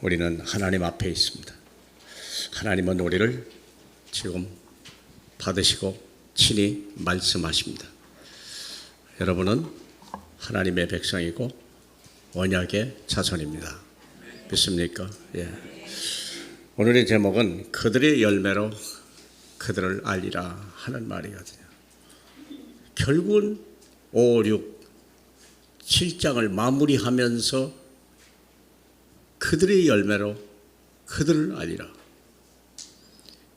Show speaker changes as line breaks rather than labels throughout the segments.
우리는 하나님 앞에 있습니다. 하나님은 우리를 지금 받으시고 친히 말씀하십니다. 여러분은 하나님의 백성이고 언약의 자손입니다. 믿습니까? 예. 오늘의 제목은 그들의 열매로 그들을 알리라 하는 말이거든요. 결국은 5, 6, 7장을 마무리하면서 그들의 열매로 그들을 알리라.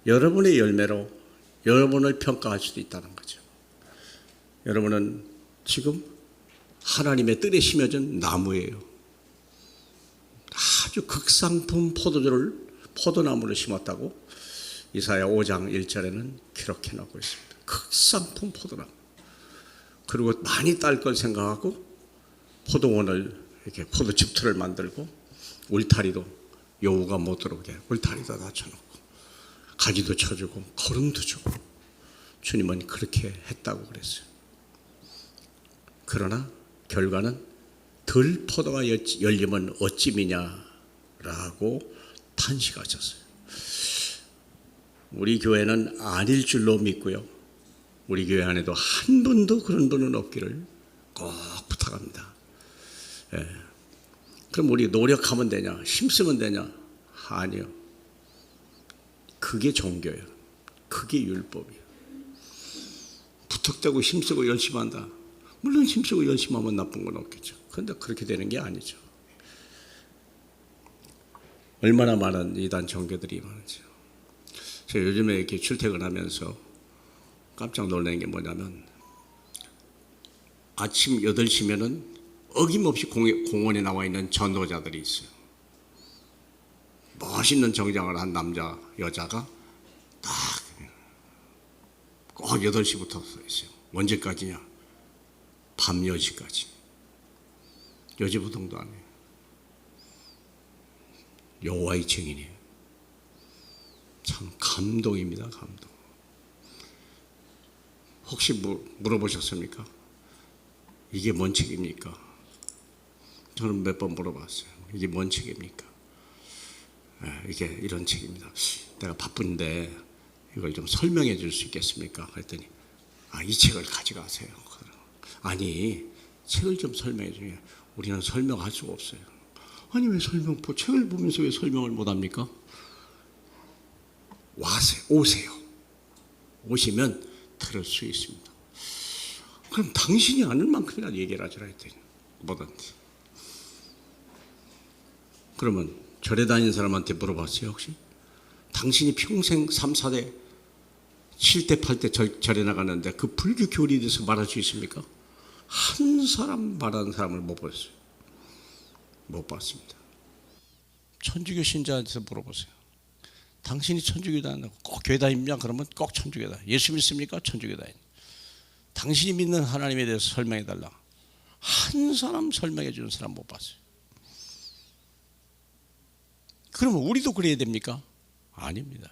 여러분의 열매로 여러분을 평가할 수도 있다는 거죠. 여러분은 지금 하나님의 뜰에 심어진 나무예요. 아주 극상품 포도나무를 심었다고 이사야 5장 1절에는 기록해 놓고 있습니다. 극상품 포도나무. 그리고 많이 딸 걸 생각하고 포도원을 이렇게 포도집틀을 만들고 울타리도 여우가 못 들어오게 울타리도 낮춰놓고 가지도 쳐주고 거름도 주고 주님은 그렇게 했다고 그랬어요. 그러나 결과는 덜 포도가 열리면 어찌미냐라고 탄식하셨어요. 우리 교회는 아닐 줄로 믿고요. 우리 교회 안에도 한 분도 그런 분은 없기를 꼭 부탁합니다. 예. 그럼 우리 노력하면 되냐? 힘쓰면 되냐? 아니요. 그게 종교예요. 그게 율법이에요. 부탁되고 힘쓰고 열심히 한다. 물론 힘쓰고 열심히 하면 나쁜 건 없겠죠. 그런데 그렇게 되는 게 아니죠. 얼마나 많은 이단 종교들이 많은지요. 제가 요즘에 이렇게 출퇴근하면서 깜짝 놀라는 게 뭐냐면 아침 8시면은 어김없이 공원에 나와 있는 전도자들이 있어요. 멋있는 정장을 한 남자, 여자가 딱 꼭 8시부터 서 있어요. 언제까지냐? 밤 10시까지. 여지부동도 안 해요. 여호와의 증인이에요. 참 감동입니다. 감동. 혹시 물어보셨습니까? 이게 뭔 책입니까? 저는 몇 번 물어봤어요. 이게 뭔 책입니까? 이게 이런 책입니다. 내가 바쁜데 이걸 좀 설명해 줄 수 있겠습니까? 그랬더니 이 책을 가져가세요. 아니 책을 좀 설명해 주면 우리는 설명할 수가 없어요. 아니 왜 책을 보면서 왜 설명을 못합니까? 오세요. 오시면 들을 수 있습니다. 그럼 당신이 아는 만큼이나 얘기를 하시라 했더니 뭐든지. 그러면 절에 다니는 사람한테 물어봤어요 혹시? 당신이 평생 3, 4대 7대 8대 절에 나가는데 그 불교 교리에 대해서 말할 수 있습니까? 한 사람 말하는 사람을 못 봤어요. 못 봤습니다. 천주교 신자한테 물어보세요. 당신이 천주교 다닌다고 꼭 교회 다닙니까? 그러면 꼭 천주교 다녀. 예수 믿습니까? 천주교 다녀. 당신이 믿는 하나님에 대해서 설명해 달라. 한 사람 설명해 주는 사람 못 봤어요. 그러면 우리도 그래야 됩니까? 아닙니다.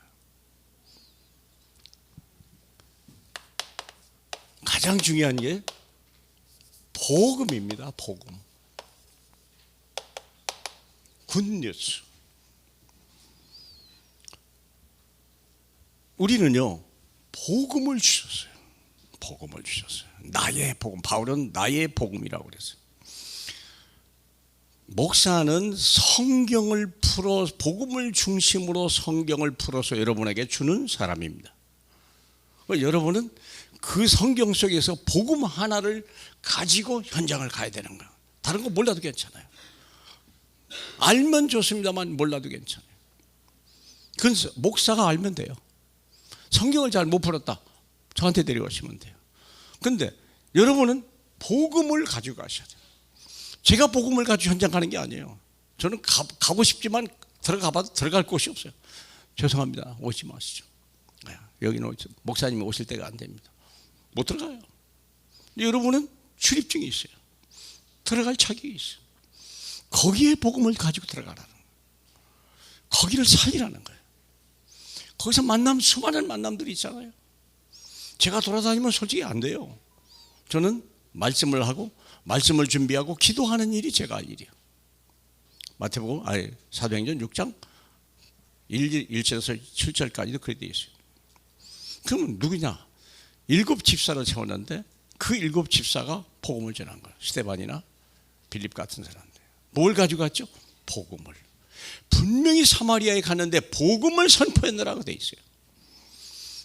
가장 중요한 게 복음입니다. 복음. 굿뉴스. 우리는요 복음을 주셨어요. 복음을 주셨어요. 나의 복음. 바울은 나의 복음이라고 그랬어요. 목사는 성경을 복음을 중심으로 성경을 풀어서 여러분에게 주는 사람입니다. 여러분은 그 성경 속에서 복음 하나를 가지고 현장을 가야 되는 거예요. 다른 거 몰라도 괜찮아요. 알면 좋습니다만 몰라도 괜찮아요. 그건 목사가 알면 돼요. 성경을 잘 못 풀었다. 저한테 데려오시면 돼요. 그런데 여러분은 복음을 가지고 가셔야 돼요. 제가 복음을 가지고 현장 가는 게 아니에요. 저는 가고 싶지만 들어가봐도 들어갈 곳이 없어요. 죄송합니다. 오지 마시죠. 여기는 목사님이 오실 때가 안 됩니다. 못 들어가요. 여러분은 출입증이 있어요. 들어갈 자격이 있어요. 거기에 복음을 가지고 들어가라는 거예요. 거기를 살리라는 거예요. 거기서 수많은 만남들이 있잖아요. 제가 돌아다니면 솔직히 안 돼요. 저는 말씀을 하고 말씀을 준비하고 기도하는 일이 제가 할 일이에요. 사도행전 6장 1절에서 7절까지도 그렇게 되어 있어요. 그러면 누구냐? 7 집사를 세웠는데 그 7 집사가 복음을 전한 거예요. 스데반이나 빌립 같은 사람들. 뭘 가지고 갔죠? 복음을. 분명히 사마리아에 갔는데 복음을 선포했느라고 되어 있어요.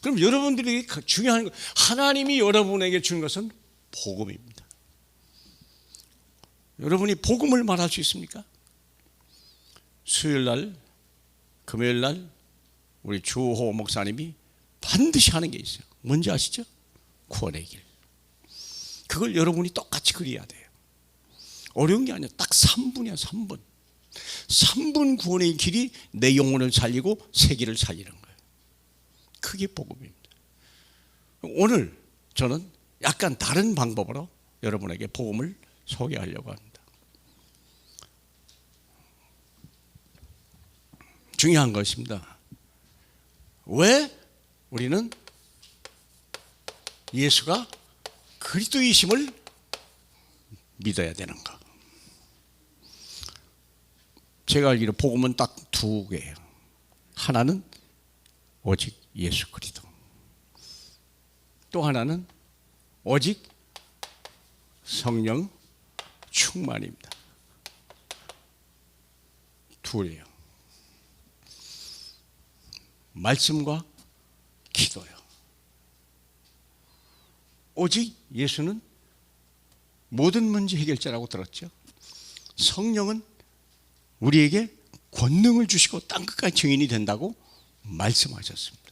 그럼 여러분들이 중요한 거, 하나님이 여러분에게 준 것은 복음입니다. 여러분이 복음을 말할 수 있습니까? 수요일 날, 금요일 날 우리 주호 목사님이 반드시 하는 게 있어요. 뭔지 아시죠? 구원의 길. 그걸 여러분이 똑같이 그려야 돼요. 어려운 게 아니야. 딱 3분이야. 3분. 3분 구원의 길이 내 영혼을 살리고 세계를 살리는 거예요. 그게 복음입니다. 오늘 저는 약간 다른 방법으로 여러분에게 복음을 소개하려고 합니다. 중요한 것입니다. 왜 우리는 예수가 그리스도이심을 믿어야 되는가? 제가 알기로 복음은 딱 2개예요. 하나는 오직 예수 그리스도, 또 하나는 오직 성령 충만입니다. 둘이에요. 말씀과 기도요. 오직 예수는 모든 문제 해결자라고 들었죠. 성령은 우리에게 권능을 주시고 땅 끝까지 증인이 된다고 말씀하셨습니다.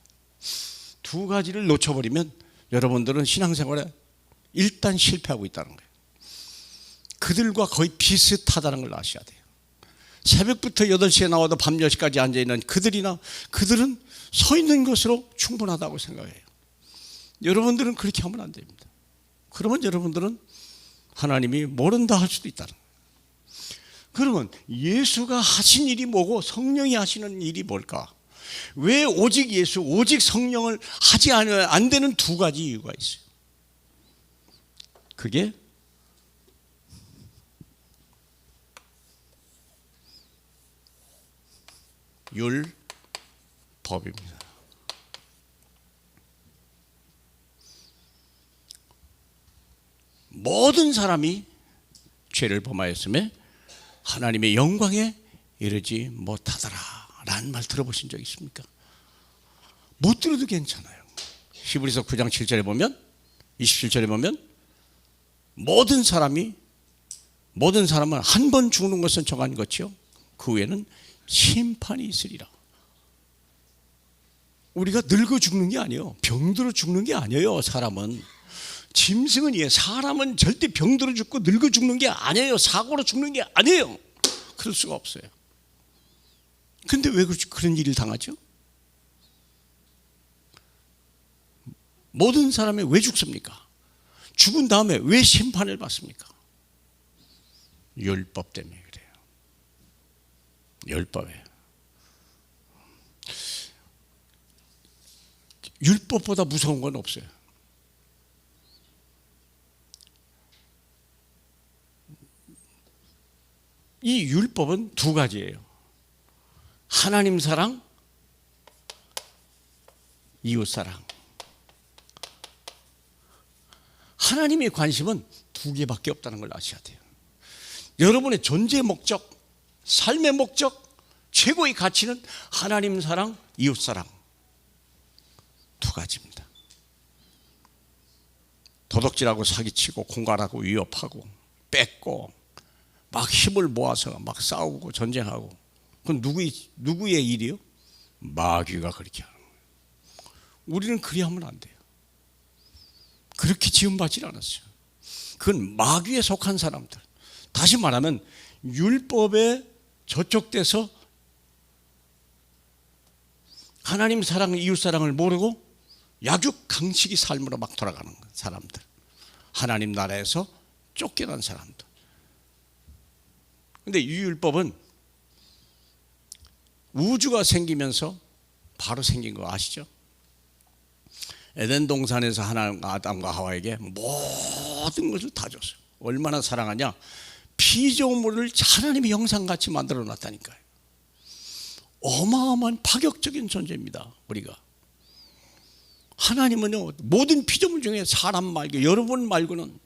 2 가지를 놓쳐버리면 여러분들은 신앙생활에 일단 실패하고 있다는 거예요. 그들과 거의 비슷하다는 걸 아셔야 돼요. 새벽부터 8시에 나와도 밤 10시까지 앉아있는 그들은 서 있는 것으로 충분하다고 생각해요. 여러분들은 그렇게 하면 안 됩니다. 그러면 여러분들은 하나님이 모른다 할 수도 있다는 거예요. 그러면 예수가 하신 일이 뭐고 성령이 하시는 일이 뭘까? 왜 오직 예수, 오직 성령을 하지 안 되는 2 가지 이유가 있어요. 그게 율법입니다. 모든 사람이 죄를 범하였음에 하나님의 영광에 이르지 못하더라 라는 말 들어보신 적 있습니까? 못 들어도 괜찮아요. 히브리서 9장 7절에 보면, 27절에 보면 모든 사람은 한 번 죽는 것은 정한 것이요 그 후에는 심판이 있으리라. 우리가 늙어 죽는 게 아니에요. 병들어 죽는 게 아니에요. 사람은 짐승은 사람은 절대 병들어 죽고 늙어 죽는 게 아니에요. 사고로 죽는 게 아니에요. 그럴 수가 없어요. 근데 왜 그런 일을 당하죠? 모든 사람이 왜 죽습니까? 죽은 다음에 왜 심판을 받습니까? 율법 때문에 그래요. 율법이에요. 율법보다 무서운 건 없어요. 이 율법은 2 가지예요. 하나님 사랑, 이웃 사랑. 하나님의 관심은 2개밖에 없다는 걸 아셔야 돼요. 여러분의 존재의 목적, 삶의 목적, 최고의 가치는 하나님 사랑, 이웃 사랑. 2 가지입니다. 도둑질하고 사기치고 공갈하고 위협하고 뺏고 막 힘을 모아서 막 싸우고 전쟁하고, 그건 누구의 일이요? 마귀가 그렇게 하는 거예요. 우리는 그리 하면 안 돼요. 그렇게 지음받지 않았어요. 그건 마귀에 속한 사람들. 다시 말하면 율법에 저촉돼서 하나님 사랑, 이웃 사랑을 모르고 약육강식의 삶으로 막 돌아가는 사람들. 하나님 나라에서 쫓겨난 사람들. 근데 이 율법은 우주가 생기면서 바로 생긴 거 아시죠? 에덴 동산에서 하나님 아담과 하와에게 모든 것을 다 줬어요. 얼마나 사랑하냐? 피조물을 하나님의 형상같이 만들어 놨다니까요. 어마어마한 파격적인 존재입니다. 우리가 하나님은요, 모든 피조물 중에 사람 말고 여러분 말고는,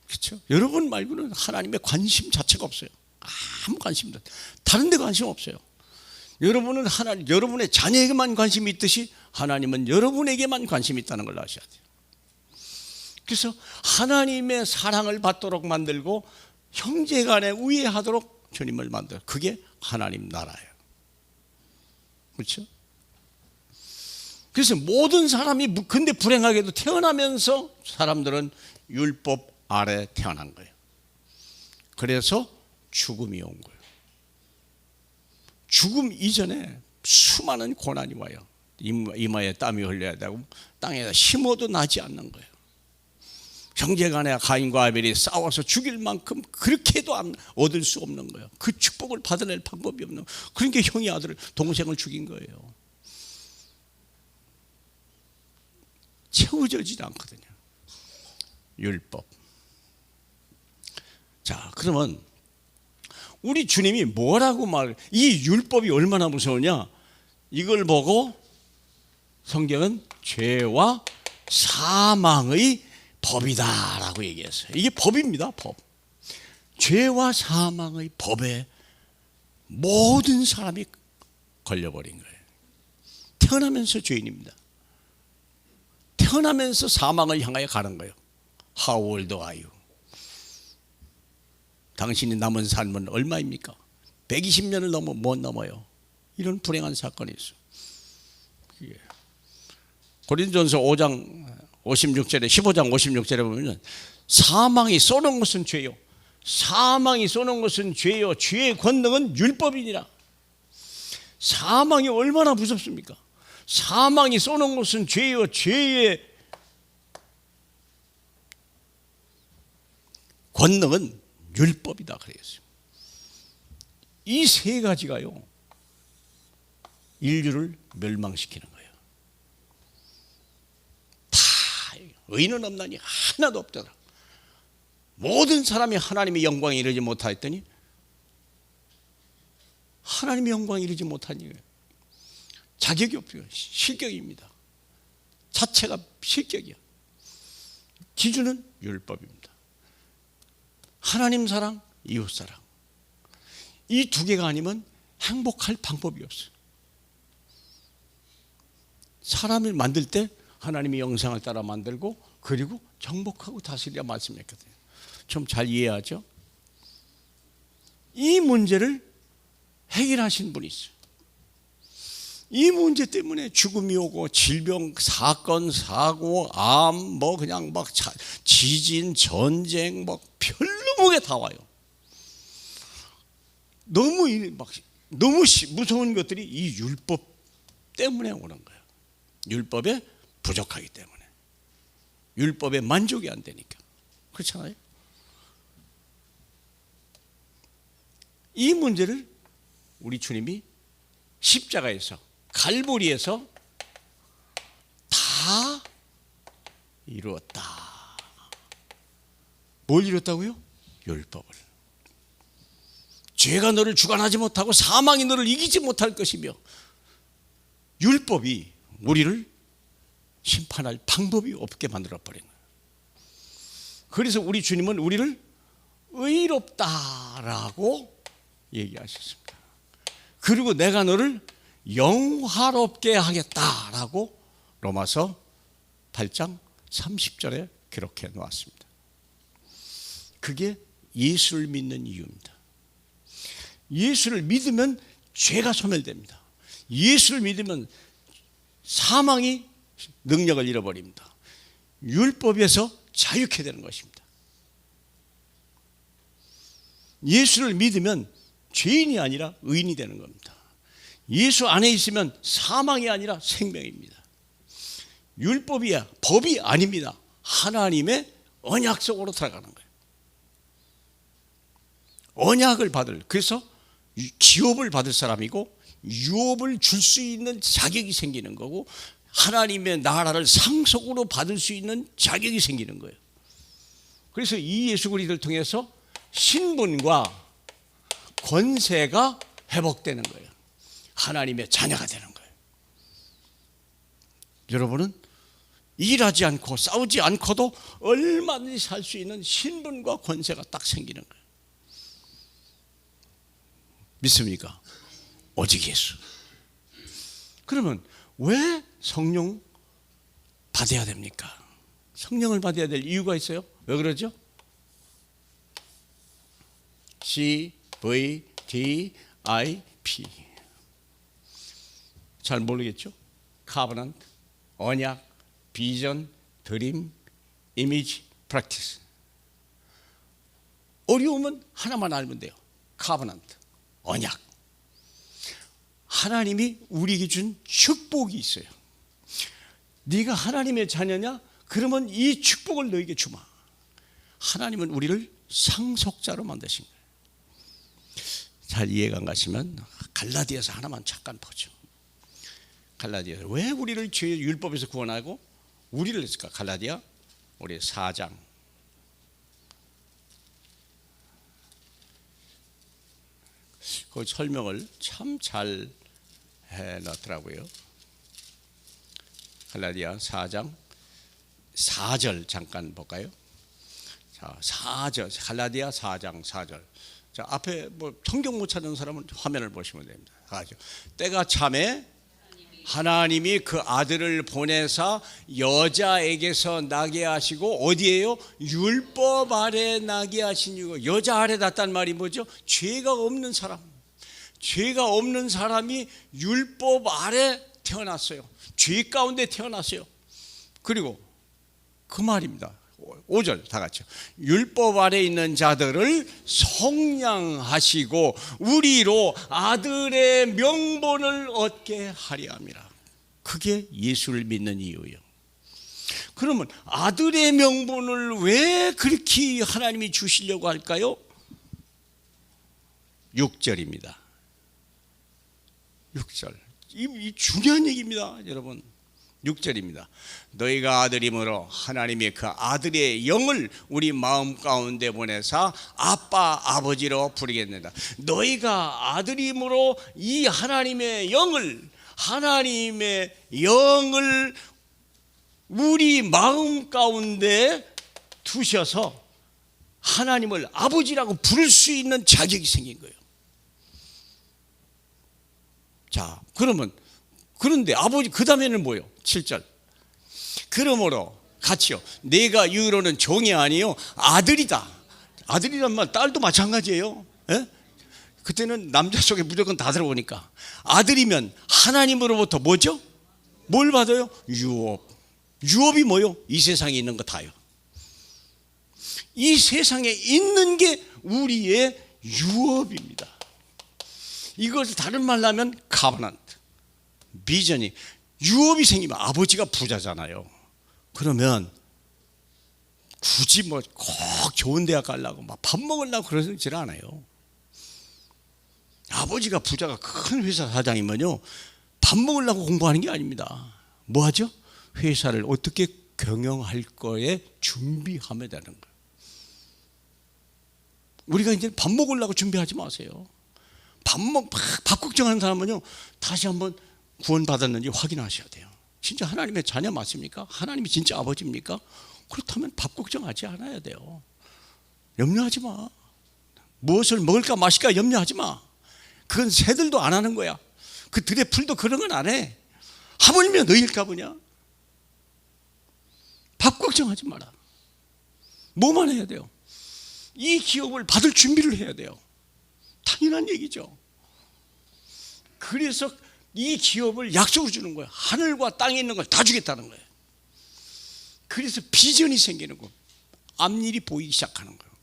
그렇죠? 여러분 말고는 하나님의 관심 자체가 없어요. 아무 관심도, 다른 데 관심 없어요. 여러분은 하나님, 여러분의 자녀에게만 관심이 있듯이 하나님은 여러분에게만 관심이 있다는 걸 아셔야 돼요. 그래서 하나님의 사랑을 받도록 만들고 형제간에 우애하도록 주님을 만들어, 그게 하나님 나라예요. 그렇죠? 그래서 모든 사람이, 근데 불행하게도 태어나면서 사람들은 율법 아래 태어난 거예요. 그래서 죽음이 온 거예요. 죽음 이전에 수많은 고난이 와요. 이마에 땀이 흘려야 되고 땅에다 심어도 나지 않는 거예요. 형제간에 가인과 아벨이 싸워서 죽일 만큼 그렇게 해도 얻을 수 없는 거예요. 그 축복을 받아낼 방법이 없는 거예요. 그러니까 형이 아들을, 동생을 죽인 거예요. 채워지지 않거든요, 율법. 자, 그러면 우리 주님이 뭐라고 이 율법이 얼마나 무서우냐, 이걸 보고 성경은 죄와 사망의 법이다라고 얘기했어요. 이게 법입니다, 법. 죄와 사망의 법에 모든 사람이 걸려버린 거예요. 태어나면서 죄인입니다. 태어나면서 사망을 향하여 가는 거예요. How old are you? 당신이 남은 삶은 얼마입니까? 120년을 넘어 못 넘어요. 이런 불행한 사건이 있어요. 고린도전서 5장 56절에 15장 56절에 보면 사망이 쏘는 것은 죄요, 사망이 쏘는 것은 죄요, 죄의 권능은 율법이니라. 사망이 얼마나 무섭습니까? 사망이 쏘는 것은 죄요, 죄의 권능은 율법이다 그랬어요. 이 세 가지가요, 인류를 멸망시키는 거예요. 다 의인은 없나니 하나도 없더라. 모든 사람이 하나님의 영광에 이르지 못하였더니 하나님의 영광에 이르지 못하니 자격이 없어요. 실격입니다. 자체가 실격이야. 기준은 율법입니다. 하나님 사랑, 이웃 사랑. 이 두 개가 아니면 행복할 방법이 없어요. 사람을 만들 때 하나님의 영상을 따라 만들고, 그리고 정복하고 다스리라 말씀했거든요. 좀 잘 이해하죠? 이 문제를 해결하신 분이 있어요. 이 문제 때문에 죽음이 오고 질병, 사건, 사고, 암, 뭐 그냥 막 지진, 전쟁, 막 별로목에 다 와요. 너무 무서운 것들이 이 율법 때문에 오는 거예요. 율법에 부족하기 때문에, 율법에 만족이 안 되니까. 그렇잖아요. 이 문제를 우리 주님이 십자가에서, 갈보리에서 다 이루었다. 뭘 이뤘다고요? 율법을. 죄가 너를 주관하지 못하고 사망이 너를 이기지 못할 것이며, 율법이 우리를 심판할 방법이 없게 만들어버린 거예요. 그래서 우리 주님은 우리를 의롭다라고 얘기하셨습니다. 그리고 내가 너를 영화롭게 하겠다라고 로마서 8장 30절에 기록해 놓았습니다. 그게 예수를 믿는 이유입니다. 예수를 믿으면 죄가 소멸됩니다. 예수를 믿으면 사망이 능력을 잃어버립니다. 율법에서 자유케 되는 것입니다. 예수를 믿으면 죄인이 아니라 의인이 되는 겁니다. 예수 안에 있으면 사망이 아니라 생명입니다. 율법이야, 법이 아닙니다. 하나님의 언약 속으로 들어가는 거예요. 언약을 그래서 기업을 받을 사람이고, 유업을 줄 수 있는 자격이 생기는 거고, 하나님의 나라를 상속으로 받을 수 있는 자격이 생기는 거예요. 그래서 이 예수 그리스도를 통해서 신분과 권세가 회복되는 거예요. 하나님의 자녀가 되는 거예요. 여러분은 일하지 않고 싸우지 않고도 얼마든지 살 수 있는 신분과 권세가 딱 생기는 거예요. 믿습니까? 오직 예수. 그러면 왜 성령 받아야 됩니까? 성령을 받아야 될 이유가 있어요. 왜 그러죠? CVDIP 잘 모르겠죠? Covenant, 언약, 비전, 드림, 이미지, 프랙티스. 어려우면 하나만 알면 돼요. Covenant, 언약. 하나님이 우리에게 준 축복이 있어요. 네가 하나님의 자녀냐? 그러면 이 축복을 너에게 주마. 하나님은 우리를 상속자로 만드신 거예요. 잘 이해가 안 가시면 갈라디아서 하나만 잠깐 보죠. 갈라디아서 왜 우리를 죄의 율법에서 구원하고 우리를 했을까? 갈라디아 우리 4장 그 설명을 참 잘 해놨더라고요. 갈라디아 4장 4절 잠깐 볼까요? 자, 4절 갈라디아 4장 4절. 자, 앞에 뭐 성경 못 찾는 사람은 화면을 보시면 됩니다. 때가 참에 하나님이 그 아들을 보내사 여자에게서 나게 하시고 어디에요? 율법 아래 나게 하신 이유. 여자 아래 났단 말이 뭐죠? 죄가 없는 사람. 죄가 없는 사람이 율법 아래 태어났어요. 죄 가운데 태어났어요. 그리고 그 말입니다. 5절 다 같이요. 율법 아래 있는 자들을 속량하시고 우리로 아들의 명분을 얻게 하려 함이라. 그게 예수를 믿는 이유예요. 그러면 아들의 명분을 왜 그렇게 하나님이 주시려고 할까요? 6절입니다. 6절. 이 중요한 얘기입니다, 여러분. 6절입니다. 너희가 아들임으로 하나님의 그 아들의 영을 우리 마음 가운데 보내사 아빠 아버지로 부르겠느니라. 너희가 아들임으로 이 하나님의 영을 우리 마음 가운데 두셔서 하나님을 아버지라고 부를 수 있는 자격이 생긴 거예요. 자, 그런데 아버지 그 다음에는 뭐예요? 7절. 그러므로 같이요. 내가 이후로는 종이 아니요 아들이다. 아들이란 말 딸도 마찬가지예요. 에? 그때는 남자 속에 무조건 다 들어오니까. 아들이면 하나님으로부터 뭐죠? 뭘 받아요? 유업. 유업이 뭐요? 이 세상에 있는 거 다요. 이 세상에 있는 게 우리의 유업입니다. 이것을 다른 말로 하면 카버넌트. 비전이 유업이 생기면 아버지가 부자잖아요. 그러면 굳이 뭐 꼭 좋은 대학 가려고 막 밥 먹으려고 그러질 않아요. 아버지가 부자가 큰 회사 사장이면요 밥 먹으려고 공부하는 게 아닙니다. 뭐 하죠? 회사를 어떻게 경영할 거에 준비하면 되는 거예요. 우리가 이제 밥 먹으려고 준비하지 마세요. 밥 걱정하는 사람은요 다시 한번 구원받았는지 확인하셔야 돼요. 진짜 하나님의 자녀 맞습니까? 하나님이 진짜 아버지입니까? 그렇다면 밥 걱정하지 않아야 돼요. 염려하지 마. 무엇을 먹을까 마실까 염려하지 마. 그건 새들도 안 하는 거야. 그 들의 풀도 그런 건 안 해. 하물며 너희일까 보냐? 밥 걱정하지 마라. 뭐만 해야 돼요? 이 기업을 받을 준비를 해야 돼요. 당연한 얘기죠. 그래서 이 기업을 약속을 주는 거예요. 하늘과 땅에 있는 걸 다 주겠다는 거예요. 그래서 비전이 생기는 거예요. 앞일이 보이기 시작하는 거예요.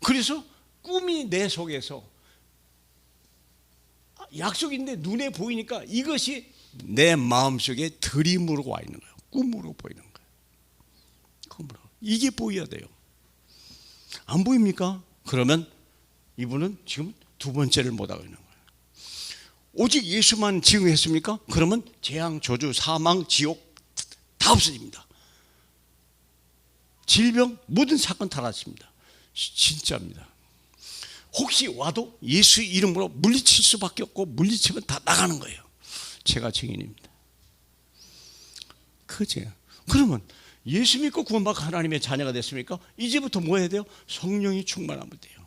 그래서 꿈이 내 속에서 약속인데 눈에 보이니까 이것이 내 마음속에 드림으로 와 있는 거예요. 꿈으로 보이는 거예요. 꿈으로. 이게 보여야 돼요. 안 보입니까? 그러면 이분은 지금 두 번째를 못하고 있는 거예요. 오직 예수만 증거했습니까? 그러면 재앙, 저주, 사망, 지옥 다 없어집니다. 질병, 모든 사건 다 났습니다. 진짜입니다. 혹시 와도 예수 이름으로 물리칠 수밖에 없고 물리치면 다 나가는 거예요. 제가 증인입니다. 그죠? 그러면 예수 믿고 구원받고 하나님의 자녀가 됐습니까? 이제부터 뭐 해야 돼요? 성령이 충만하면 돼요.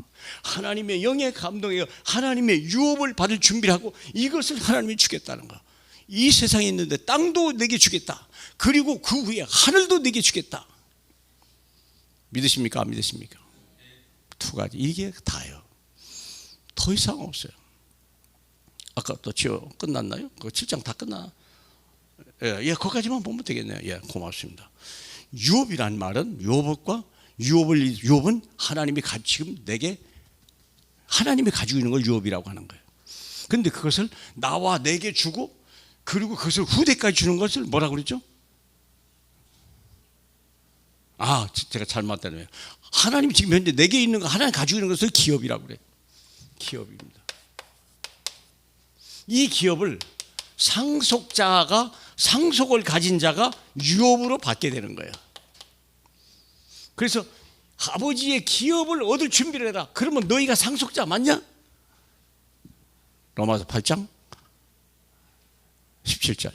하나님의 영의 감동에 하나님의 유업을 받을 준비를 하고 이것을 하나님이 주겠다는 거. 이 세상에 있는데 땅도 내게 주겠다. 그리고 그 후에 하늘도 내게 주겠다. 믿으십니까? 안 믿으십니까? 두 가지. 이게 다예요. 더 이상 없어요. 아까 또 지어 끝났나요? 그 7장 다 끝나. 예, 거기까지만 보면 되겠네요. 예, 고맙습니다. 유업이란 말은 유업은 하나님이 지금 내게 하나님이 가지고 있는 걸 유업이라고 하는 거예요. 그런데 그것을 나와 내게 주고 그리고 그것을 후대까지 주는 것을 뭐라고 그랬죠? 제가 잘못했네요. 하나님이 지금 현재 내게 있는 거 하나님 가지고 있는 것을 기업이라고 그래요. 기업입니다. 이 기업을 상속을 가진 자가 유업으로 받게 되는 거예요. 그래서 아버지의 기업을 얻을 준비를 해라. 그러면 너희가 상속자 맞냐? 로마서 8장 17절.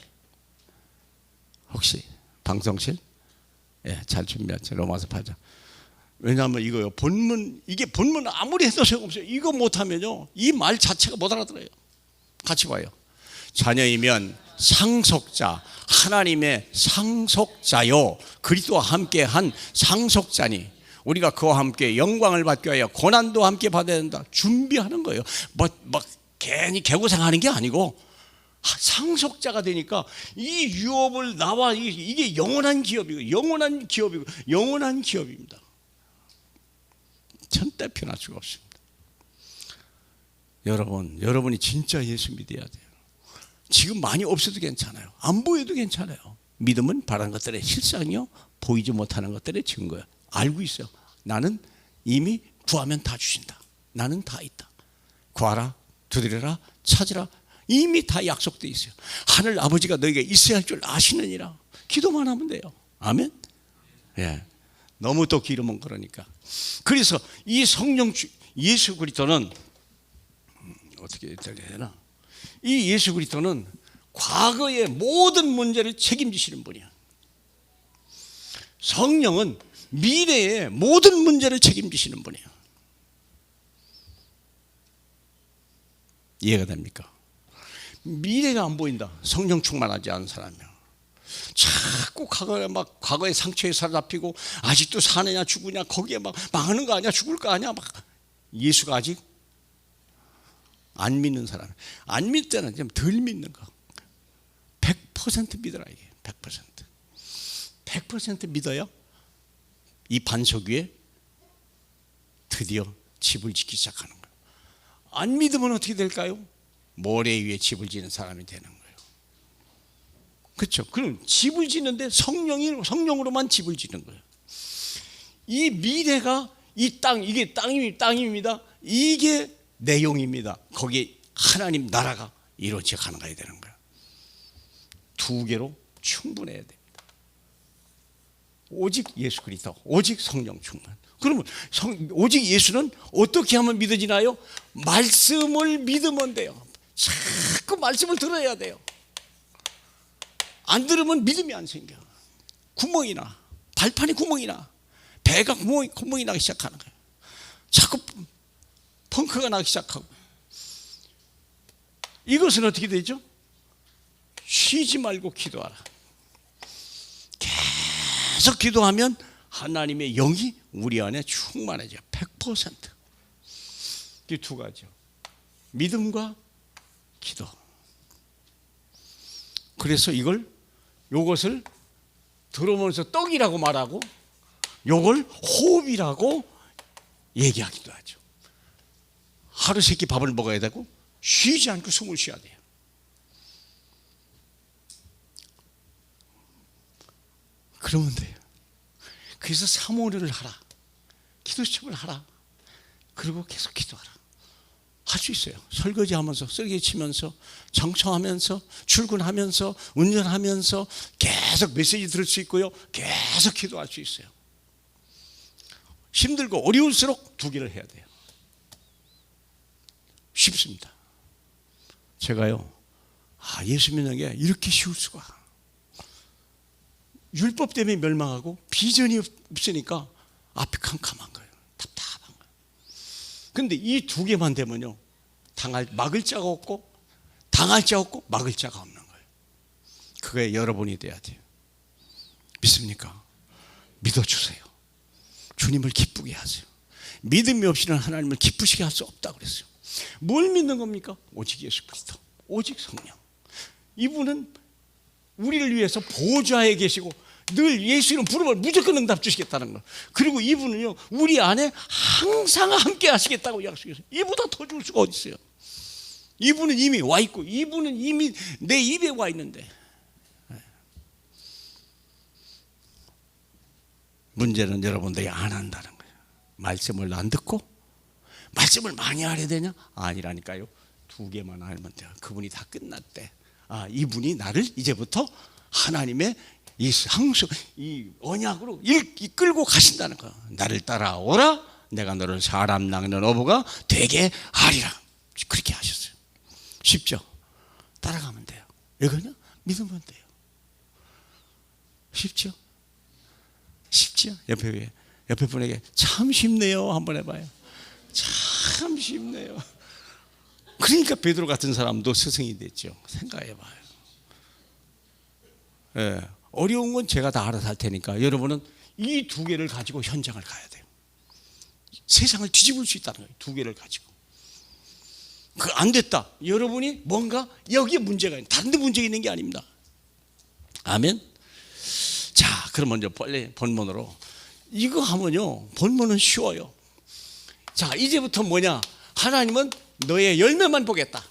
혹시 방송실? 예, 잘 준비하죠. 로마서 8장. 왜냐하면 이거요. 이게 본문 아무리 해도 소용없어요. 이거 못하면요. 이 말 자체가 못 알아들어요. 같이 봐요. 자녀이면 상속자, 하나님의 상속자요. 그리스도와 함께한 상속자니 우리가 그와 함께 영광을 받기 위하여 고난도 함께 받아야 된다. 준비하는 거예요. 괜히 개고생하는 게 아니고 상속자가 되니까 이 유업을 나와 이게 영원한 기업이고 영원한 기업입니다. 절대 변할 수가 없습니다. 여러분이 진짜 예수 믿어야 돼요. 지금 많이 없어도 괜찮아요. 안 보여도 괜찮아요. 믿음은 바라는 것들의 실상이요 보이지 못하는 것들의 증거야. 알고 있어요. 나는 이미 구하면 다 주신다. 나는 다 있다. 구하라, 두드려라, 찾으라. 이미 다 약속되어 있어요. 하늘 아버지가 너에게 있어야 할 줄 아시느니라. 기도만 하면 돼요. 아멘. 예. 너무 또 기름은 그러니까. 그래서 이 성령 예수 그리스도는 어떻게 해야 되나? 이 예수 그리스도는 과거의 모든 문제를 책임지시는 분이야. 성령은 미래의 모든 문제를 책임지시는 분이야. 이해가 됩니까? 미래가 안 보인다. 성령 충만하지 않은 사람이야. 자꾸 과거의 상처에 사로잡히고 아직도 사느냐 죽으냐 거기에 막 망하는 거 아니야 죽을 거 아니야 막 예수가 아직 안 믿는 사람. 안 믿을 때는 좀 덜 믿는 거. 100% 믿어라 이게. 100%. 100% 믿어요. 이 반석 위에 드디어 집을 짓기 시작하는 거예요. 안 믿으면 어떻게 될까요? 모래 위에 집을 짓는 사람이 되는 거예요. 그렇죠? 그럼 집을 짓는데 성령으로만 집을 짓는 거예요. 이 미래가 이 땅, 이게 땅입니다. 이게 내용입니다. 거기에 하나님 나라가 이루어져 가야 되는 거예요. 두 개로 충분해야 됩니다. 오직 예수 그리스도, 오직 성령 충만. 그러면 오직 예수는 어떻게 하면 믿어지나요? 말씀을 믿으면 돼요. 자꾸 말씀을 들어야 돼요. 안 들으면 믿음이 안 생겨. 구멍이 나. 발판에 구멍이 나. 배가 구멍이 나기 시작하는 거예요. 자꾸 펑크가 나기 시작하고. 이것은 어떻게 되죠? 쉬지 말고 기도하라. 계속 기도하면 하나님의 영이 우리 안에 충만해져. 100%. 이 두 가지요. 믿음과 기도. 그래서 요것을 들어오면서 떡이라고 말하고 요걸 호흡이라고 얘기하기도 하죠. 하루 세 끼 밥을 먹어야 되고 쉬지 않고 숨을 쉬어야 돼요. 그러면 돼요. 그래서 사모를 하라. 기도 시험을 하라. 그리고 계속 기도하라. 할 수 있어요. 설거지하면서, 쓰레기 치면서, 청소하면서, 출근하면서, 운전하면서 계속 메시지 들을 수 있고요. 계속 기도할 수 있어요. 힘들고 어려울수록 두 개를 해야 돼요. 쉽습니다. 제가요, 예수 믿는 게 이렇게 쉬울 수가. 율법 때문에 멸망하고 비전이 없으니까 앞이 캄캄한 거예요. 답답한 거예요. 근데 이 두 개만 되면요, 막을 자가 없고 당할 자 없고 막을 자가 없는 거예요. 그게 여러분이 돼야 돼요. 믿습니까? 믿어주세요. 주님을 기쁘게 하세요. 믿음이 없이는 하나님을 기쁘시게 할 수 없다고 그랬어요. 뭘 믿는 겁니까? 오직 예수 그리스도, 오직 성령. 이분은 우리를 위해서 보좌에 계시고 늘 예수 이름 부르면 무조건 응답 주시겠다는 거. 그리고 이분은요, 우리 안에 항상 함께 하시겠다고 약속했어요. 이보다 더 줄 수가 어디 있어요? 이분은 이미 와 있고, 이분은 이미 내 입에 와 있는데. 문제는 여러분들이 안 한다는 거예요. 말씀을 안 듣고 말씀을 많이 알아야 되냐? 아니라니까요. 두 개만 알면 돼요. 그분이 다 끝났대. 이분이 나를 이제부터 하나님의 이 언약으로 이끌고 가신다는 거야. 나를 따라오라. 내가 너를 사람 낚는 어부가 되게 하리라. 그렇게 하셨어요. 쉽죠? 따라가면 돼요. 왜 그러냐? 믿으면 돼요. 쉽죠? 쉽죠? 옆에 분에게 참 쉽네요 한번 해봐요. 참 쉽네요. 그러니까 베드로 같은 사람도 스승이 됐죠. 생각해봐요. 예, 어려운 건 제가 다 알아서 할 테니까 여러분은 이 두 개를 가지고 현장을 가야 돼요. 세상을 뒤집을 수 있다는 거예요. 두 개를 가지고. 안 됐다. 여러분이 뭔가 여기에 문제가 있는, 다른 데 문제가 있는 게 아닙니다. 아멘. 자, 그럼 먼저 빨리 본문으로. 이거 하면요, 본문은 쉬워요. 자, 이제부터 뭐냐? 하나님은 너의 열매만 보겠다.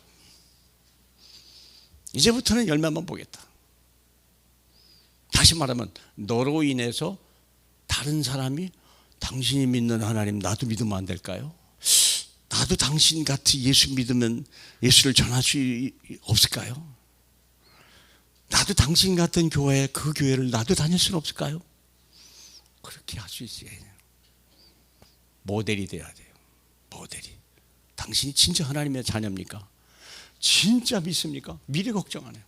이제부터는 열매만 보겠다. 다시 말하면 너로 인해서 다른 사람이 당신이 믿는 하나님 나도 믿으면 안 될까요? 나도 당신 같이 예수 믿으면 예수를 전할 수 없을까요? 나도 당신 같은 교회, 그 교회를 나도 다닐 수는 없을까요? 그렇게 할 수 있어야 해요. 모델이 돼야 돼요. 모델이. 당신이 진짜 하나님의 자녀입니까? 진짜 믿습니까? 미래 걱정 안 해요.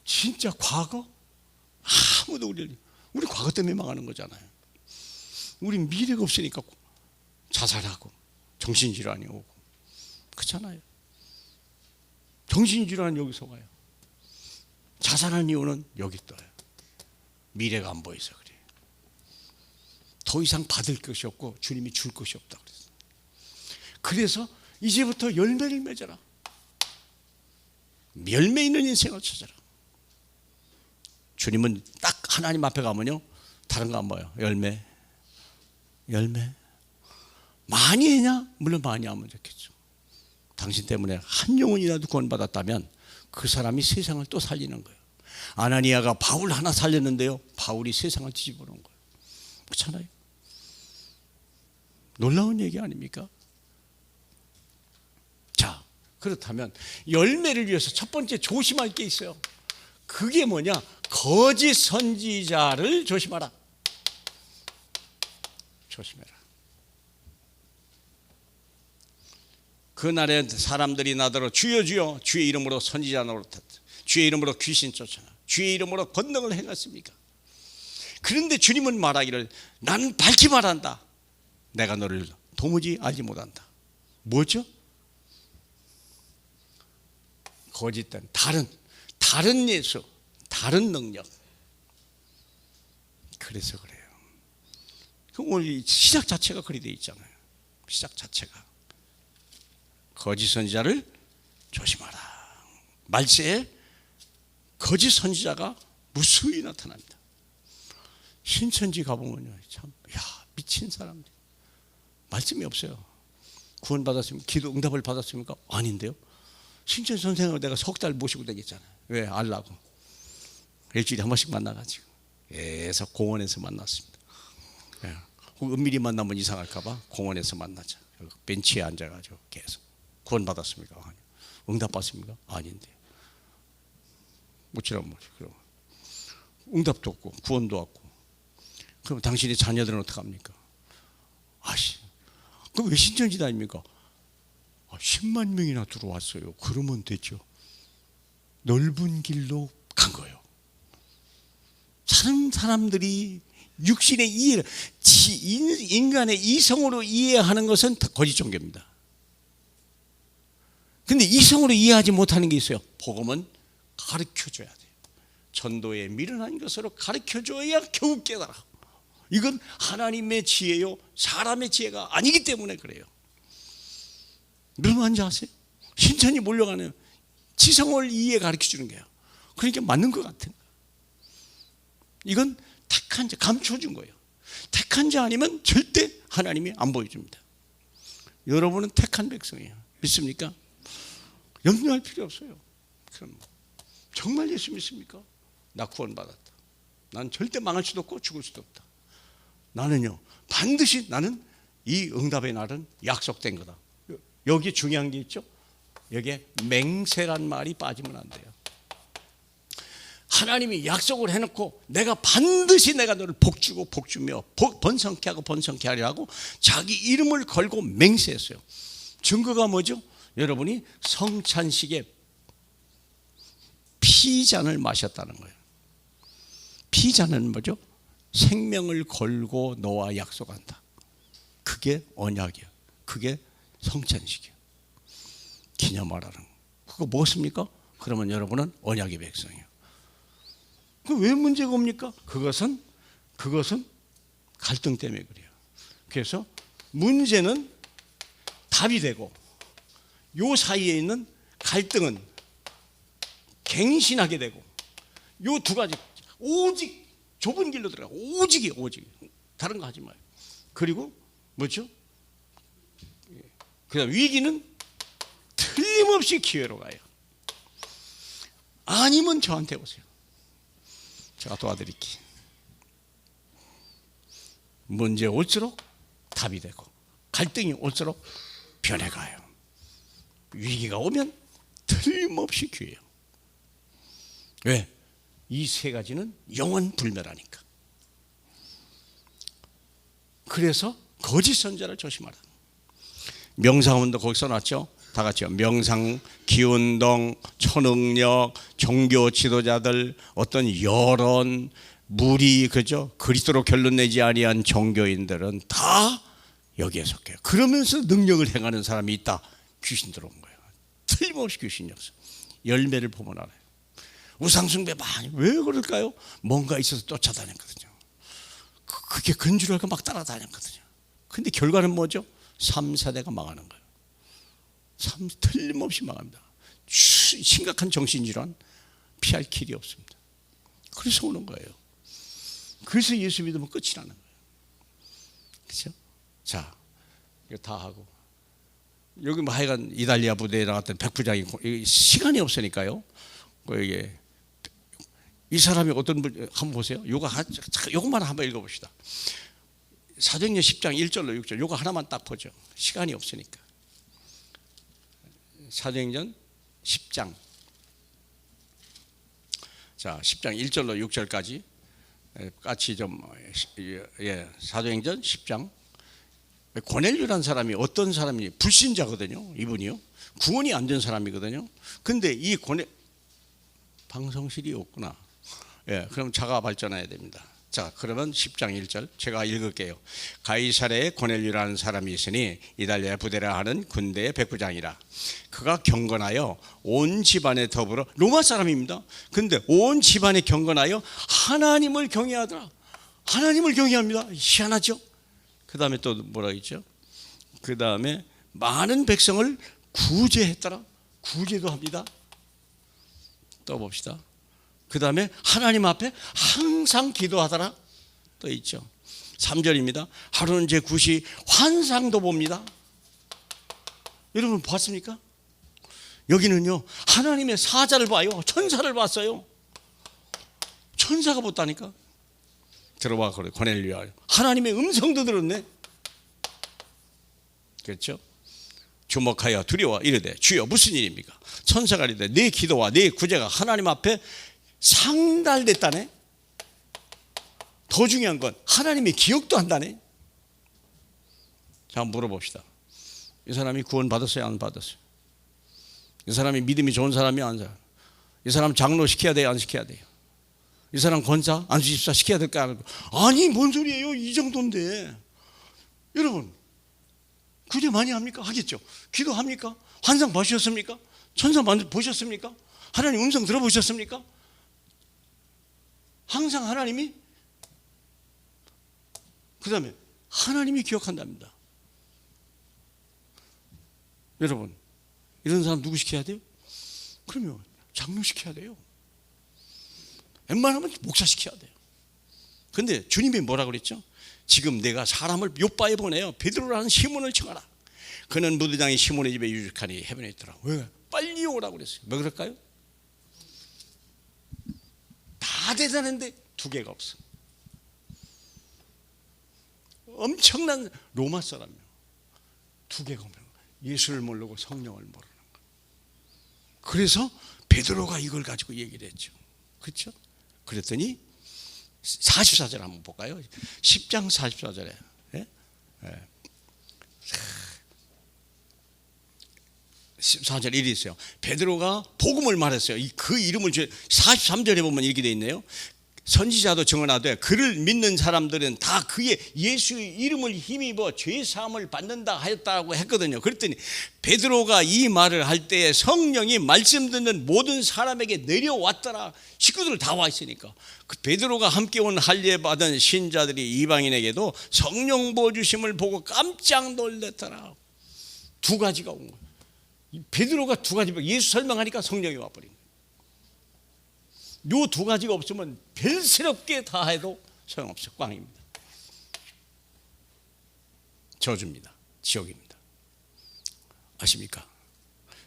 진짜 과거? 아무도 우리 과거 때문에 망하는 거잖아요. 우리 미래가 없으니까 자살하고 정신질환이 오고 그렇잖아요. 정신질환 여기서 와요. 자살한 이유는 여기 떠요. 미래가 안 보여서 그래요. 더 이상 받을 것이 없고 주님이 줄 것이 없다고 그랬어요. 그래서 이제부터 열매를 맺어라. 열매 있는 인생을 찾아라. 주님은 딱 하나님 앞에 가면요, 다른 거 안 봐요. 열매. 많이 했냐? 물론 많이 하면 좋겠죠. 당신 때문에 한 영혼이라도 구원받았다면 그 사람이 세상을 또 살리는 거예요. 아나니아가 바울 하나 살렸는데요, 바울이 세상을 뒤집어 놓은 거예요. 그렇잖아요. 놀라운 얘기 아닙니까? 자, 그렇다면 열매를 위해서 첫 번째 조심할 게 있어요. 그게 뭐냐? 거짓 선지자를 조심하라. 조심해라. 그날에 사람들이 나더러 주여 주여 주의 이름으로 선지자 노릇했다. 주의 이름으로 귀신 쫓아나 주의 이름으로 권능을 행했습니까? 그런데 주님은 말하기를 나는 밝히 말한다. 내가 너를 도무지 알지 못한다. 뭐죠? 거짓된 다른 예수, 다른 능력. 그래서 그래요. 오늘 시작 자체가 그리 되어 있잖아요. 시작 자체가 거짓 선지자를 조심하라. 말세에 거짓 선지자가 무수히 나타납니다. 신천지 가보면요, 참, 미친 사람들. 말씀이 없어요. 구원받았습니까? 기도 응답을 받았습니까? 아닌데요. 신천지 선생을 내가 석 달 모시고 다녔잖아요. 왜? 알라고. 일주일에 한 번씩 만나가지고 계속 공원에서 만났습니다. 은밀히 만나면 이상할까봐 공원에서 만나자. 벤치에 앉아가지고 계속 구원받았습니까? 아니요. 응답받습니까? 아닌데. 묻지란 말이에요. 그럼 응답도 없고 구원도 없고. 그럼 당신의 자녀들은 어떡합니까? 그럼 왜 신천지 다닙니까? 10만 명이나 들어왔어요. 그러면 되죠. 넓은 길로 간 거예요. 다른 사람들이 육신의 이해를, 인간의 이성으로 이해하는 것은 거짓 종교입니다. 근데 이성으로 이해하지 못하는 게 있어요. 복음은 가르쳐줘야 돼요. 전도에 미련한 것으로 가르쳐줘야 겨우 깨달아. 이건 하나님의 지혜요, 사람의 지혜가 아니기 때문에 그래요. 무슨 말인지 아세요? 신천이 몰려가는 지성을 이해 가르쳐주는 거예요. 그러니까 맞는 것 같은 거예요. 이건 택한 자, 감춰준 거예요. 택한 자 아니면 절대 하나님이 안 보여줍니다. 여러분은 택한 백성이에요. 믿습니까? 염려할 필요 없어요. 그럼 정말 예수 믿습니까? 나 구원받았다. 난 절대 망할 수도 없고 죽을 수도 없다. 나는요, 반드시 나는 이 응답의 날은 약속된 거다. 여기 중요한 게 있죠. 여기에 맹세란 말이 빠지면 안 돼요. 하나님이 약속을 해놓고 내가 반드시 내가 너를 복주고 복주며 번성케 하고 번성케 하려 하고 자기 이름을 걸고 맹세했어요. 증거가 뭐죠? 여러분이 성찬식에 피잔을 마셨다는 거예요. 피잔은 뭐죠? 생명을 걸고 너와 약속한다. 그게 언약이야. 그게 성찬식이야. 기념하라는 거. 그거 무엇입니까? 그러면 여러분은 언약의 백성이에요. 왜 문제가 옵니까? 그것은 갈등 때문에 그래요. 그래서 문제는 답이 되고 요 사이에 있는 갈등은 갱신하게 되고 요 두 가지 오직 좁은 길로 들어가. 오직 다른 거 하지 마요. 그리고 뭐죠? 그다음 위기는 틀림없이 기회로 가요. 아니면 저한테 오세요. 제가 도와드릴게요. 문제 올수록 답이 되고 갈등이 올수록 변해가요. 위기가 오면 틀림없이 기회예요. 왜? 이 세 가지는 영원 불멸하니까. 그래서 거짓 선자를 조심하라. 명상운동 거기 써놨죠. 다 같이요. 명상, 기운동, 초능력, 종교 지도자들, 어떤 여론, 무리, 그죠? 그리스도로 결론 내지 아니한 종교인들은 다 여기에 속해요. 그러면서 능력을 행하는 사람이 있다. 귀신 들어온 거예요. 틀림없이 귀신 역사. 열매를 보면 알아요. 우상숭배 많이 왜 그럴까요? 뭔가 있어서 쫓아다녔거든요. 그게 근줄 알고 막 따라다녔거든요. 근데 결과는 뭐죠? 3, 4대가 망하는 거예요. 틀림없이 망합니다. 심각한 정신질환 피할 길이 없습니다. 그래서 오는 거예요. 그래서 예수 믿으면 끝이 나는 거예요. 그렇죠? 자, 이거 다 하고 여기 뭐 하여간 이달리아 부대에 나갔던 백부장이 시간이 없으니까요. 이게 이 사람이 어떤 분 한번 보세요. 요것만 한번 읽어봅시다. 사도행전 10장 1절로 6절 요거 하나만 딱 보죠. 시간이 없으니까. 사도행전 10장 자 10장 1절로 6절까지 같이 좀 사도행전 10장. 고넬료라는 사람이 어떤 사람이 불신자거든요. 이분이요. 구원이 안 된 사람이거든요. 근데 이 방송실이 없구나. 그럼 자가 발전해야 됩니다. 자, 그러면 10장 1절 제가 읽을게요. 가이사랴에 고넬료라는 사람이 있으니 이달리아 부대라 하는 군대의 백부장이라. 그가 경건하여 온 집안에 더불어 로마 사람입니다. 근데 온 집안에 경건하여 하나님을 경외하더라. 하나님을 경외합니다. 희한하죠? 그 다음에 또 뭐라 했죠? 그 다음에 많은 백성을 구제했더라. 구제도 합니다. 또 봅시다. 그 다음에 하나님 앞에 항상 기도하더라. 또 있죠. 3절입니다. 하루는 제 굿이 환상도 봅니다. 여러분 봤습니까? 여기는요 하나님의 사자를 봐요. 천사를 봤어요. 천사가 봤다니까. 들어봐 그래. 고넬료야. 하나님의 음성도 들었네. 그렇죠? 주목하여 두려워 이르되 주여 무슨 일입니까? 천사가 이르되 네 기도와 네 구제가 하나님 앞에 상달됐다네. 더 중요한 건 하나님이 기억도 한다네. 자, 한번 물어봅시다. 이 사람이 구원 받았어요, 안 받았어요? 이 사람이 믿음이 좋은 사람이 아니야? 이 사람 장로 시켜야 돼요, 안 시켜야 돼요? 이 사람 권사, 안수집사 시켜야 될까? 안 할까? 아니, 뭔 소리예요? 이 정도인데. 여러분, 기도 많이 합니까? 하겠죠. 기도합니까? 환상 보셨습니까? 천사 보셨습니까? 하나님 음성 들어보셨습니까? 항상 하나님이, 그 다음에 하나님이 기억한답니다. 여러분, 이런 사람 누구 시켜야 돼요? 그러면 장로 시켜야 돼요. 웬만하면 목사 시켜야 돼요. 그런데 주님이 뭐라 그랬죠? 지금 내가 사람을 요바에 보내요. 베드로라는 시몬을 청하라. 그는 무대장이 시몬의 집에 유직하니 해변에 있더라. 왜? 빨리 오라고 그랬어요. 왜 그럴까요? 다 대단한데 두 개가 없어. 엄청난 로마 사람이요. 두 개가 없는 거예요. 예수를 모르고 성령을 모르는 거예요. 그래서 베드로가 이걸 가지고 얘기를 했죠. 그렇죠? 그랬더니 44절 한번 볼까요? 10장 44절에 예? 예. 14절 일이 있어요. 베드로가 복음을 말했어요. 그 이름을 43절에 보면 이렇게 돼 있네요. 선지자도 증언하되 그를 믿는 사람들은 다 그의 예수의 이름을 힘입어 죄 사함을 받는다 하였다고 했거든요. 그랬더니 베드로가 이 말을 할 때에 성령이 말씀 듣는 모든 사람에게 내려왔더라. 식구들 다 와 있으니까. 그 베드로가 함께 온 할례 받은 신자들이 이방인에게도 성령 부어주심을 보고 깜짝 놀랐더라. 두 가지가 온 거예요. 베드로가 두 가지, 예수 설명하니까 성령이 와버린 거예요. 요 두 가지가 없으면 별스럽게 다 해도 소용없어. 꽝입니다. 저주입니다. 지옥입니다. 아십니까?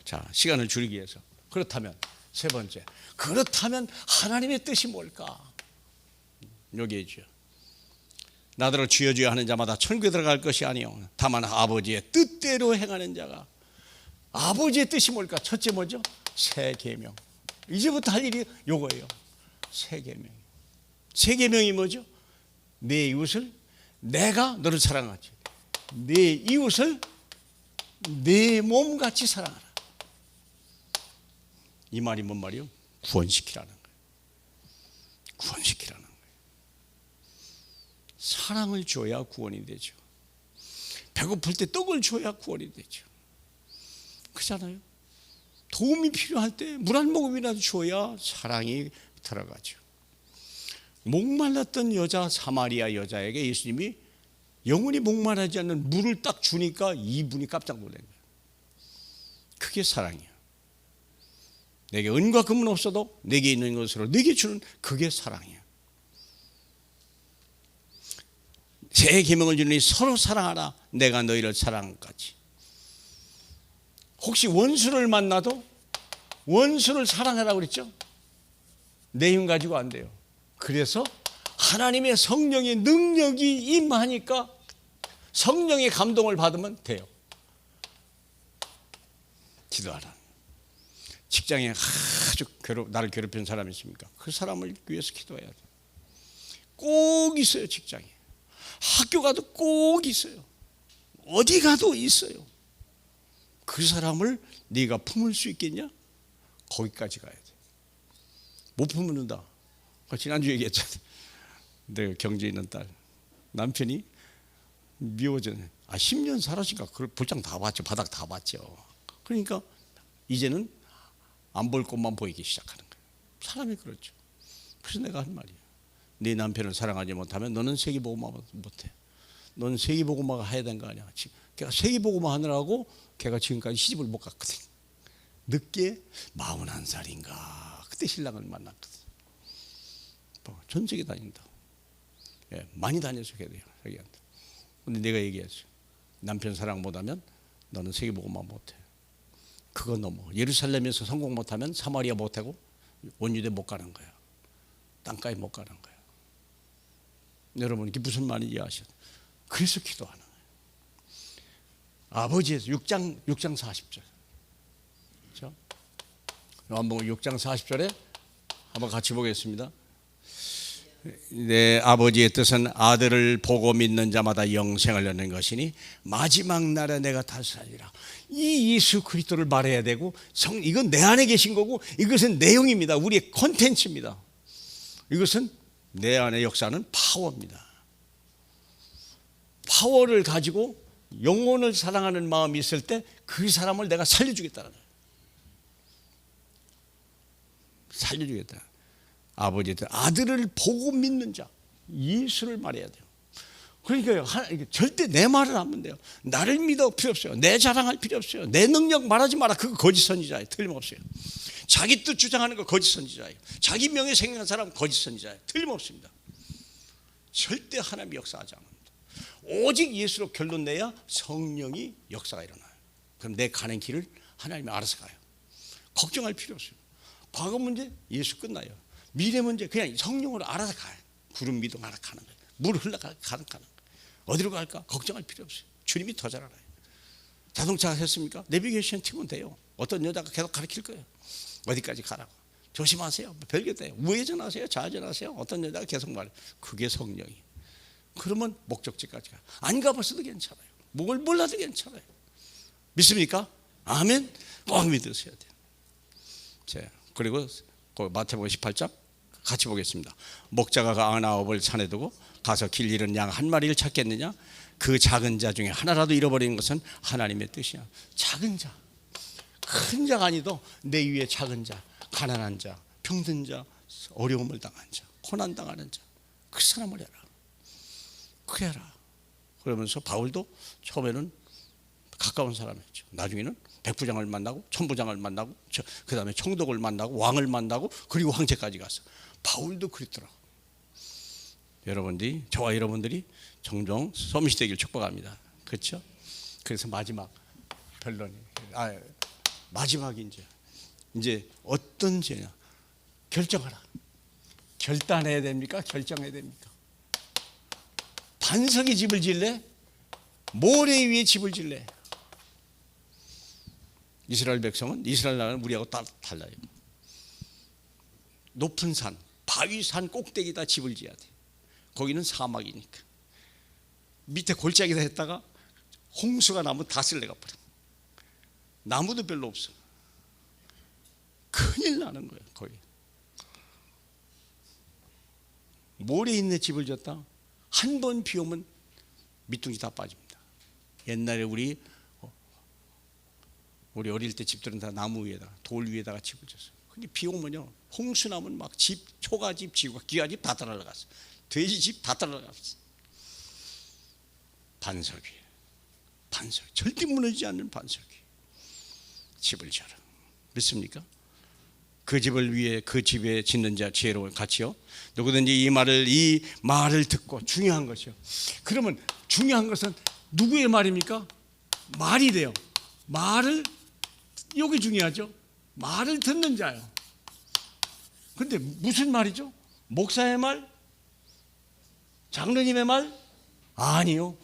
자, 시간을 줄이기 위해서. 그렇다면 세 번째, 그렇다면 하나님의 뜻이 뭘까? 여기에 있죠. 나더러 주여 주여 하는 자마다 천국에 들어갈 것이 아니요 다만 아버지의 뜻대로 행하는 자가. 아버지의 뜻이 뭘까? 첫째 뭐죠? 새 계명. 이제부터 할 일이 요거예요. 새 계명. 새 계명이 뭐죠? 내 이웃을 내가 너를 사랑하지. 내 이웃을 내 몸같이 사랑하라. 이 말이 뭔 말이요? 구원시키라는 거예요. 구원시키라는 거예요. 사랑을 줘야 구원이 되죠. 배고플 때 떡을 줘야 구원이 되죠. 그렇잖아요. 도움이 필요할 때 물 한 모금이라도 줘야 사랑이 들어가죠. 목말랐던 여자, 사마리아 여자에게 예수님이 영원히 목마르지 않는 물을 딱 주니까 이분이 깜짝 놀란 거예요. 그게 사랑이야. 내게 은과 금은 없어도 내게 있는 것으로 내게 주는 그게 사랑이야. 새 계명을 주니 서로 사랑하라. 내가 너희를 사랑한 같이. 혹시 원수를 만나도 원수를 사랑하라고 그랬죠? 내 힘 가지고 안 돼요. 그래서 하나님의 성령의 능력이 임하니까 성령의 감동을 받으면 돼요. 기도하라. 직장에 아주 나를 괴롭히는 사람이 있습니까? 그 사람을 위해서 기도해야 돼요. 꼭 있어요. 직장에. 학교 가도 꼭 있어요. 어디 가도 있어요. 그 사람을 네가 품을 수 있겠냐? 거기까지 가야 돼. 못 품는다. 지난주 얘기했잖아. 내가 경주에 있는 딸 남편이 미워졌네. 10년 살았으니까 그 볼장 다 봤죠. 바닥 다 봤죠. 그러니까 이제는 안 볼 것만 보이기 시작하는 거예요. 사람이 그렇죠. 그래서 내가 한 말이에요. 네 남편을 사랑하지 못하면 너는 세계복음화 못해. 너는 세계복음화가 해야 되는 거 아니야. 걔가 세계복음화 하느라고 걔가 지금까지 시집을 못 갔거든. 늦게 41살인가 그때 신랑을 만났거든. 전 세계 다닌다. 예, 많이 다녀서 해야 돼요. 자기한테. 근데 내가 얘기했어요. 남편 사랑 못하면 너는 세계복음화 못해. 그거 넘어. 예루살렘에서 성공 못하면 사마리아 못하고 원유대 못 가는 거야. 땅까지 못 가는 거야. 여러분 이게 무슨 말인지 아시죠? 그래서 기도하는 거예요. 아버지에서 6장 40절. 그렇죠? 요한복음 6장 40절에 한번 같이 보겠습니다. 내 아버지의 뜻은 아들을 보고 믿는 자마다 영생을 얻는 것이니 마지막 날에 내가 다스리라. 이 예수 그리스도를 말해야 되고, 이건 내 안에 계신 거고, 이것은 내용입니다. 우리의 콘텐츠입니다. 이것은 내 안에 역사하는 파워입니다. 파워를 가지고 영혼을 사랑하는 마음이 있을 때 그 사람을 내가 살려주겠다는 거예요. 살려주겠다. 아버지의 아들을 보고 믿는 자, 예수를 말해야 돼요. 그러니까 절대 내 말을 안 하면 돼요. 나를 믿어 필요 없어요. 내 자랑할 필요 없어요. 내 능력 말하지 마라. 그거 거짓 선지자예요. 틀림없어요. 자기 뜻 주장하는 거 거짓 선지자예요. 자기 명예 생각하는 사람 거짓 선지자예요. 틀림없습니다. 절대 하나님이 역사하지 않습니다. 오직 예수로 결론 내야 성령이 역사가 일어나요. 그럼 내 가는 길을 하나님이 알아서 가요. 걱정할 필요 없어요. 과거 문제 예수 끝나요. 미래 문제 그냥 성령으로 알아서 가요. 구름 미동 알아 가는 거예요. 물 흘러가는 거예요. 어디로 갈까 걱정할 필요 없어요. 주님이 더 잘 알아요. 자동차 하셨습니까? 내비게이션 치면 돼요. 어떤 여자가 계속 가르칠 거예요. 어디까지 가라고. 조심하세요. 별개돼요. 우회전하세요. 좌회전하세요. 어떤 여자가 계속 말해요. 그게 성령이. 그러면 목적지까지 가요. 안 가봤어도 괜찮아요. 뭘 몰라도 괜찮아요. 믿습니까? 아멘. 꼭 믿으셔야 돼요. 자, 그리고 마태복음 18장 같이 보겠습니다. 목자가 99을 산에 두고 가서 길 잃은 양 한 마리를 찾겠느냐? 그 작은 자 중에 하나라도 잃어버리는 것은 하나님의 뜻이야. 작은 자, 큰 자가 아니도 내 위에 작은 자, 가난한 자, 병든 자, 어려움을 당한 자, 고난 당하는 자, 그 사람을 해라. 그 해라. 그러면서 바울도 처음에는 가까운 사람이었죠. 나중에는 백부장을 만나고 천부장을 만나고 그 다음에 총독을 만나고 왕을 만나고 그리고 황제까지 갔어. 바울도 그랬더라고. 여러분들이 저와 여러분들이 종종 서밋되길 축복합니다. 그렇죠? 그래서 마지막 변론이 마지막이 이제 어떤 죄냐 결정하라. 결단해야 됩니까? 결정해야 됩니까? 반석의 집을 질래? 모래 위에 집을 질래? 이스라엘 백성은 이스라엘 나라는 우리하고 달라요. 높은 산, 바위 산 꼭대기에다 집을 지어야 돼. 거기는 사막이니까. 밑에 골짜기다 했다가 홍수가 나면 다 쓸려가 버려. 나무도 별로 없어. 큰일 나는 거예요. 거기 모래 있는 집을 졌다. 한 번 비 오면 밑둥이 다 빠집니다. 옛날에 우리 어릴 때 집들은 다 나무 위에다가 돌 위에다가 집을 졌어요. 근데 비 오면요 홍수 나면 막 집, 초가집, 기와집 다 따라나갔어. 돼지집 다 따라나갔어. 반석 위에, 반석 절대 무너지지 않는 반석 위에 집을 지어라. 믿습니까? 그 집을 위해 그 집에 짓는 자 지혜로 같이요. 누구든지 이 말을 듣고 중요한 것이요. 그러면 중요한 것은 누구의 말입니까? 말이 돼요. 말을 여기 중요하죠. 말을 듣는 자요. 근데 무슨 말이죠? 목사의 말? 장로님의 말? 아니요.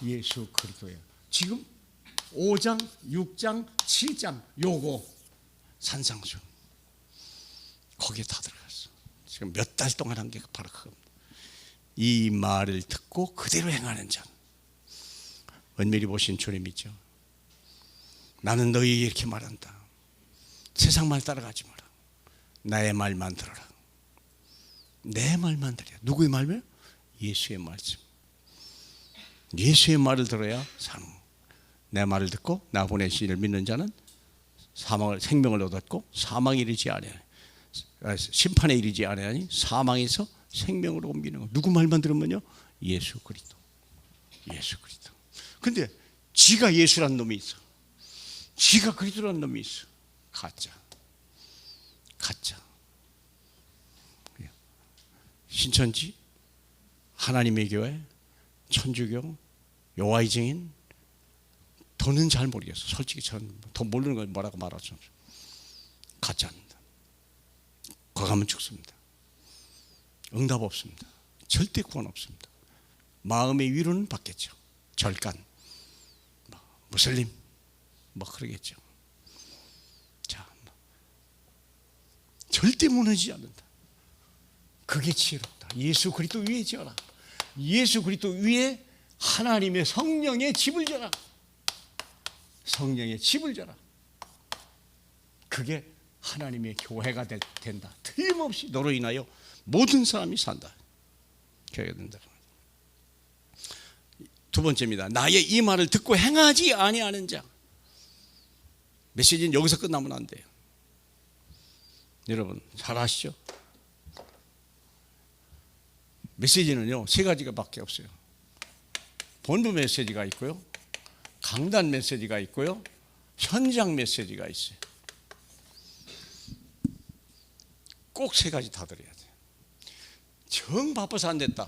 예수 그리스도예요. 지금 5장, 6장, 7장 요거 산상수 거기에 다 들어갔어. 지금 몇 달 동안 한 게 바로 그겁니다. 이 말을 듣고 그대로 행하는 자. 은밀히 보신 주님이죠. 나는 너희에게 이렇게 말한다. 세상 말 따라가지 마라. 나의 말만 들어라. 내 말만 들어야. 누구의 말이요? 예수의 말씀. 예수의 말을 들어야 사는. 내 말을 듣고 나 보내신 이를 믿는 자는 생명을 얻었고 사망에 이르지 아니하니 심판에 이르지 아니하니 사망에서 생명으로 옮기는 거. 누구 말만 들으면요? 예수 그리스도. 예수 그리스도. 근데 지가 예수란 놈이 있어. 지가 그리스도란 놈이 있어. 가짜. 신천지, 하나님의 교회, 천주교, 여호와의 증인, 더는 잘 모르겠어. 솔직히 저는 더 모르는 걸 뭐라고 말할 수 없어요. 가짜입니다. 거기 가면 죽습니다. 응답 없습니다. 절대 구원 없습니다. 마음의 위로는 받겠죠. 절간, 무슬림, 그러겠죠. 자, 절대 무너지지 않는다. 그게 지혜롭다. 예수 그리스도 위에 지어라. 예수 그리스도 위에 하나님의 성령의 집을 져라. 성령의 집을 져라. 그게 하나님의 교회가 된다. 틀림없이 너로 인하여 모든 사람이 산다. 교회가 된다. 두 번째입니다. 나의 이 말을 듣고 행하지 아니하는 자. 메시지는 여기서 끝나면 안 돼요. 여러분 잘 아시죠? 메시지는요 세 가지가 밖에 없어요. 본부 메시지가 있고요, 강단 메시지가 있고요, 현장 메시지가 있어요. 꼭 세 가지 다 들어야 돼요. 정 바빠서 안 됐다,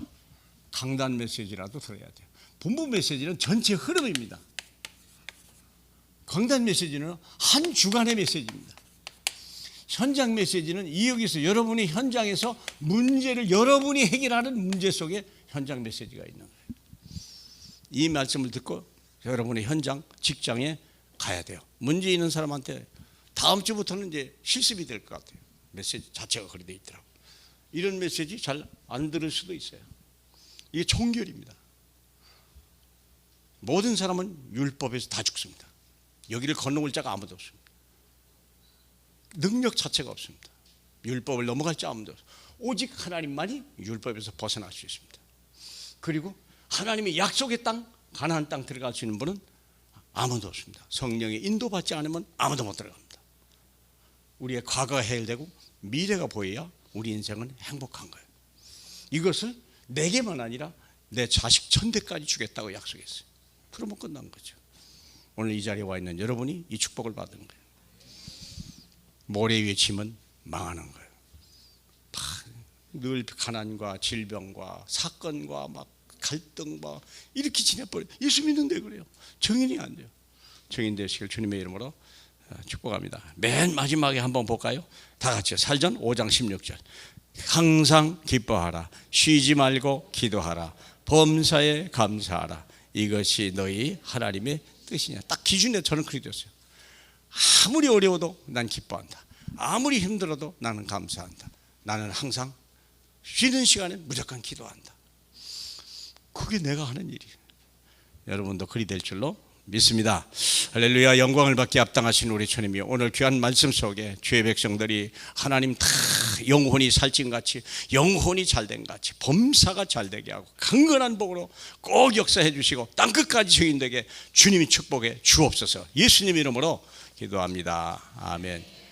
강단 메시지라도 들어야 돼요. 본부 메시지는 전체 흐름입니다. 강단 메시지는 한 주간의 메시지입니다. 현장 메시지는 여기서 여러분이 현장에서 문제를 여러분이 해결하는 문제 속에 현장 메시지가 있는 거예요. 이 말씀을 듣고 여러분의 현장 직장에 가야 돼요. 문제 있는 사람한테 다음 주부터는 이제 실습이 될 것 같아요. 메시지 자체가 그렇게 돼 있더라고요. 이런 메시지 잘 안 들을 수도 있어요. 이게 종결입니다. 모든 사람은 율법에서 다 죽습니다. 여기를 건너올 자가 아무도 없습니다. 능력 자체가 없습니다. 율법을 넘어갈 자 아무도 없습니다. 오직 하나님만이 율법에서 벗어날 수 있습니다. 그리고 하나님의 약속의 땅, 가나안 땅 들어갈 수 있는 분은 아무도 없습니다. 성령의 인도받지 않으면 아무도 못 들어갑니다. 우리의 과거가 해결되고 미래가 보여야 우리 인생은 행복한 거예요. 이것을 내게만 아니라 내 자식 천대까지 주겠다고 약속했어요. 그러면 끝난 거죠. 오늘 이 자리에 와 있는 여러분이 이 축복을 받은 거예요. 모래 위에 치면 망하는 거예요. 늘 가난과 질병과 사건과 막 갈등과 이렇게 지내버려요. 예수 믿는데 그래요. 정인이 안 돼요. 정인 되시길 주님의 이름으로 축복합니다. 맨 마지막에 한번 볼까요? 다 같이요. 살전 5장 16절. 항상 기뻐하라. 쉬지 말고 기도하라. 범사에 감사하라. 이것이 너희 하나님의 뜻이냐. 딱 기준에 저는 그렇게 됐어요. 아무리 어려워도 난 기뻐한다. 아무리 힘들어도 나는 감사한다. 나는 항상 쉬는 시간에 무조건 기도한다. 그게 내가 하는 일이에요. 여러분도 그리 될 줄로 믿습니다. 할렐루야. 영광을 받기 합당하신 우리 주님이 오늘 귀한 말씀 속에 주의 백성들이 하나님 다 영혼이 살찐같이 영혼이 잘된 같이 범사가 잘되게 하고 강건한 복으로 꼭 역사해 주시고 땅끝까지 증인되게 주님이 축복해 주옵소서. 예수님 이름으로 기도합니다. 아멘.